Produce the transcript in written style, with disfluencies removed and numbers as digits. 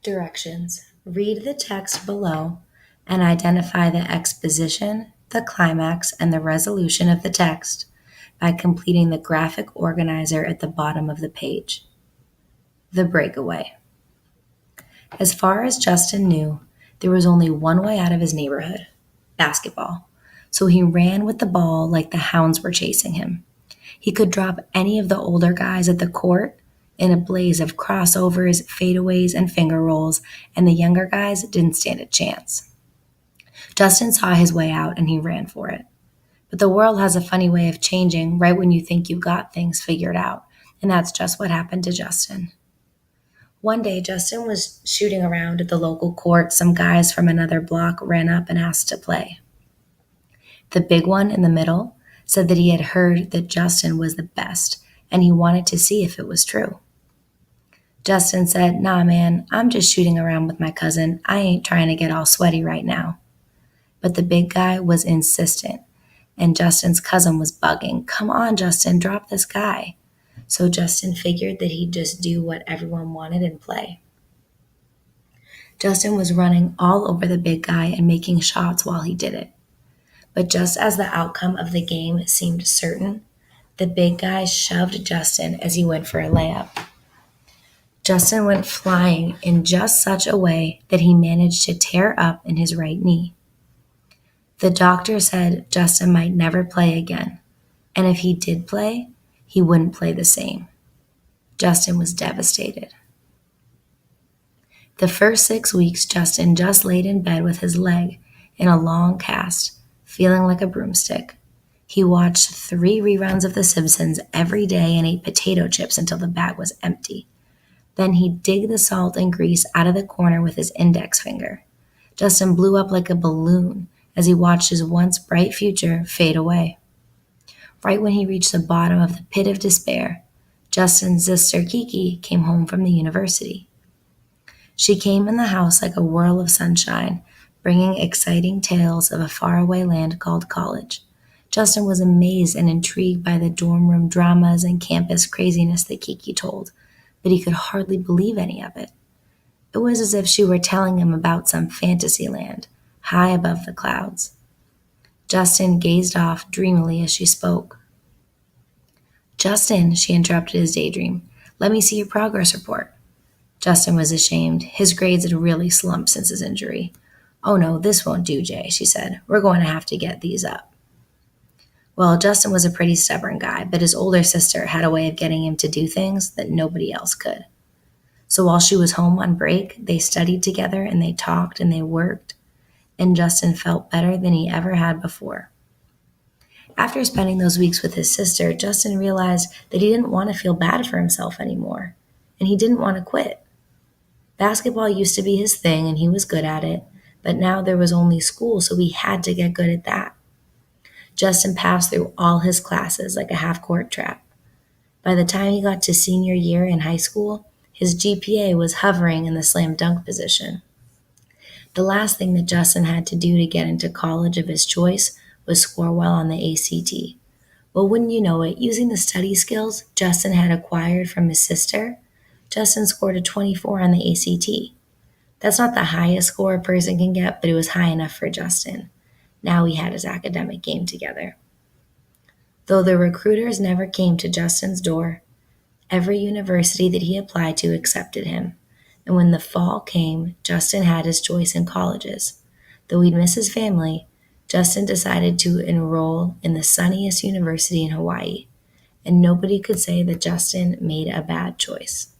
Directions. Read the text below and identify the exposition, the climax, and the resolution of the text by completing the graphic organizer at the bottom of the page. The breakaway. As far as Justin knew, there was only one way out of his neighborhood: basketball. So he ran with the ball like the hounds were chasing him. He could drop any of the older guys at the court in a blaze of crossovers, fadeaways, and finger rolls, and the younger guys didn't stand a chance. Justin saw his way out and he ran for it. But the world has a funny way of changing right when you think you've got things figured out, and that's just what happened to Justin. One day, Justin was shooting around at the local court. Some guys from another block ran up and asked to play. The big one in the middle said that he had heard that Justin was the best and he wanted to see if it was true. Justin said, "Nah, man, I'm just shooting around with my cousin. I ain't trying to get all sweaty right now." But the big guy was insistent, and Justin's cousin was bugging. "Come on, Justin, drop this guy." So Justin figured that he'd just do what everyone wanted and play. Justin was running all over the big guy and making shots while he did it. But just as the outcome of the game seemed certain, the big guy shoved Justin as he went for a layup. Justin went flying in just such a way that he managed to tear up in his right knee. The doctor said Justin might never play again, and if he did play, he wouldn't play the same. Justin was devastated. The first 6 weeks, Justin just laid in bed with his leg in a long cast, feeling like a broomstick. He watched 3 reruns of The Simpsons every day and ate potato chips until the bag was empty. Then he'd dig the salt and grease out of the corner with his index finger. Justin blew up like a balloon as he watched his once bright future fade away. Right when he reached the bottom of the pit of despair, Justin's sister Kiki came home from the university. She came in the house like a whirl of sunshine, bringing exciting tales of a faraway land called college. Justin was amazed and intrigued by the dorm room dramas and campus craziness that Kiki told, but he could hardly believe any of it. It was as if she were telling him about some fantasy land, high above the clouds. Justin gazed off dreamily as she spoke. "Justin," she interrupted his daydream, "let me see your progress report." Justin was ashamed. His grades had really slumped since his injury. "Oh no, this won't do, Jay," she said. "We're going to have to get these up." Well, Justin was a pretty stubborn guy, but his older sister had a way of getting him to do things that nobody else could. So while she was home on break, they studied together and they talked and they worked, and Justin felt better than he ever had before. After spending those weeks with his sister, Justin realized that he didn't want to feel bad for himself anymore, and he didn't want to quit. Basketball used to be his thing and he was good at it, but now there was only school, so he had to get good at that. Justin passed through all his classes like a half-court trap. By the time he got to senior year in high school, his GPA was hovering in the slam dunk position. The last thing that Justin had to do to get into college of his choice was score well on the ACT. Well, wouldn't you know it, using the study skills Justin had acquired from his sister, Justin scored a 24 on the ACT. That's not the highest score a person can get, but it was high enough for Justin. Now he had his academic game together. Though the recruiters never came to Justin's door, every university that he applied to accepted him. And when the fall came, Justin had his choice in colleges. Though he'd miss his family, Justin decided to enroll in the sunniest university in Hawaii. And nobody could say that Justin made a bad choice.